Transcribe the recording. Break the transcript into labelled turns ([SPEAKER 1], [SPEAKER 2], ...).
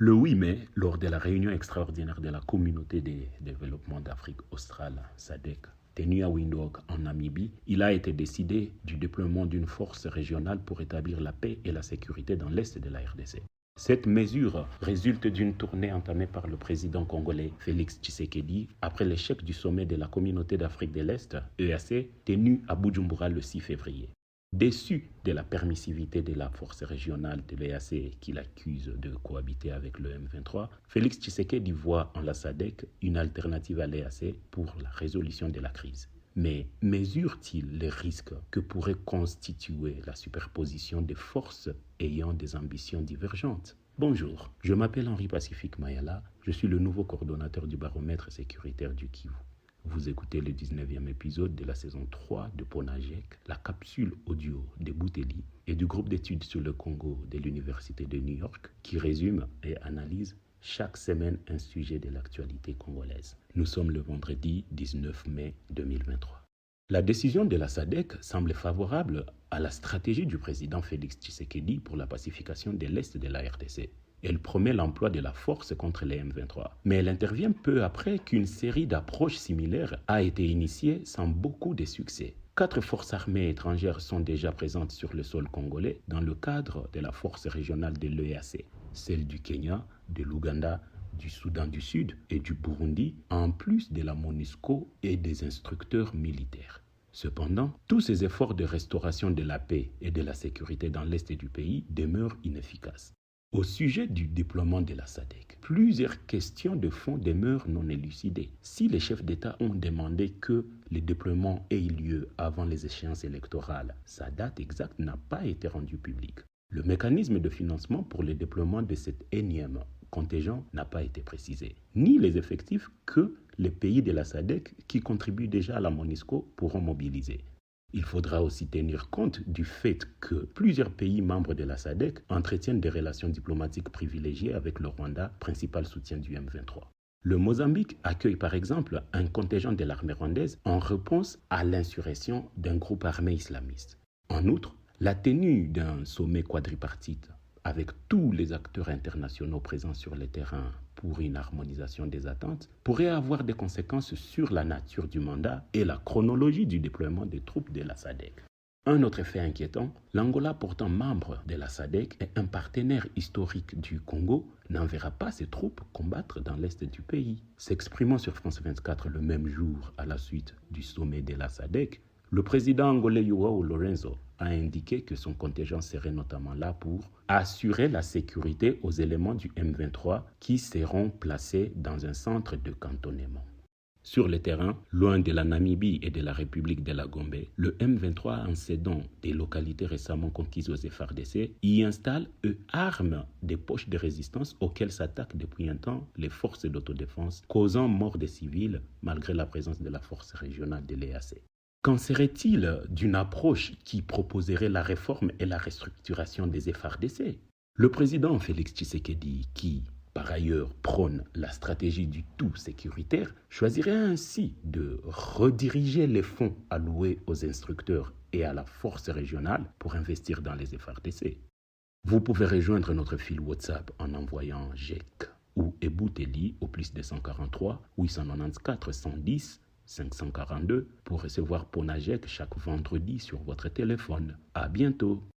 [SPEAKER 1] Le 8 mai, lors de la réunion extraordinaire de la Communauté de développement d'Afrique australe, SADC, tenue à Windhoek en Namibie, il a été décidé du déploiement d'une force régionale pour établir la paix et la sécurité dans l'est de la RDC. Cette mesure résulte d'une tournée entamée par le président congolais Félix Tshisekedi après l'échec du sommet de la Communauté d'Afrique de l'Est, EAC, tenu à Bujumbura le 6 février. Déçu de la permissivité de la force régionale de l'EAC qu'il accuse de cohabiter avec le M23, Félix Tshisekedi voit en la SADC une alternative à l'EAC pour la résolution de la crise. Mais mesure-t-il les risques que pourrait constituer la superposition des forces ayant des ambitions divergentes? Bonjour, je m'appelle Henri Pacifique Mayala, je suis le nouveau coordonnateur du baromètre sécuritaire du Kivu. Vous écoutez le 19e épisode de la saison 3 de Ponajek, la capsule audio de Bouteli et du groupe d'études sur le Congo de l'Université de New York qui résume et analyse chaque semaine un sujet de l'actualité congolaise. Nous sommes le vendredi 19 mai 2023. La décision de la SADC semble favorable à la stratégie du président Félix Tshisekedi pour la pacification de l'Est de la RDC. Elle promet l'emploi de la force contre les M23. Mais elle intervient peu après qu'une série d'approches similaires a été initiée sans beaucoup de succès. 4 forces armées étrangères sont déjà présentes sur le sol congolais dans le cadre de la force régionale de l'EAC, celles du Kenya, de l'Ouganda, du Soudan du Sud et du Burundi, en plus de la MONUSCO et des instructeurs militaires. Cependant, tous ces efforts de restauration de la paix et de la sécurité dans l'est du pays demeurent inefficaces. Au sujet du déploiement de la SADC, plusieurs questions de fond demeurent non élucidées. Si les chefs d'État ont demandé que le déploiement ait lieu avant les échéances électorales, sa date exacte n'a pas été rendue publique. Le mécanisme de financement pour le déploiement de cet énième contingent n'a pas été précisé, ni les effectifs que les pays de la SADC qui contribuent déjà à la MONUSCO pourront mobiliser. Il faudra aussi tenir compte du fait que plusieurs pays membres de la SADC entretiennent des relations diplomatiques privilégiées avec le Rwanda, principal soutien du M23. Le Mozambique accueille par exemple un contingent de l'armée rwandaise en réponse à l'insurrection d'un groupe armé islamiste. En outre, la tenue d'un sommet quadripartite avec tous les acteurs internationaux présents sur le terrain pour une harmonisation des attentes, pourrait avoir des conséquences sur la nature du mandat et la chronologie du déploiement des troupes de la SADC. Un autre fait inquiétant, l'Angola, pourtant membre de la SADC et un partenaire historique du Congo, n'enverra pas ses troupes combattre dans l'est du pays. S'exprimant sur France 24 le même jour à la suite du sommet de la SADC, le président angolais João Lourenço a indiqué que son contingent serait notamment là pour assurer la sécurité aux éléments du M23 qui seront placés dans un centre de cantonnement. Sur le terrain, loin de la Namibie et de la République de la Gombe, le M23, en cédant des localités récemment conquises aux FARDC, y installe et arme des poches de résistance auxquelles s'attaquent depuis un temps les forces d'autodéfense, causant mort des civils malgré la présence de la force régionale de l'EAC. Qu'en serait-il d'une approche qui proposerait la réforme et la restructuration des FARDC? Le président Félix Tshisekedi, qui par ailleurs prône la stratégie du tout sécuritaire, choisirait ainsi de rediriger les fonds alloués aux instructeurs et à la force régionale pour investir dans les FARDC. Vous pouvez rejoindre notre fil WhatsApp en envoyant GEC ou Ebouteli au +243 894 110 542 pour recevoir Ponajek chaque vendredi sur votre téléphone. À bientôt.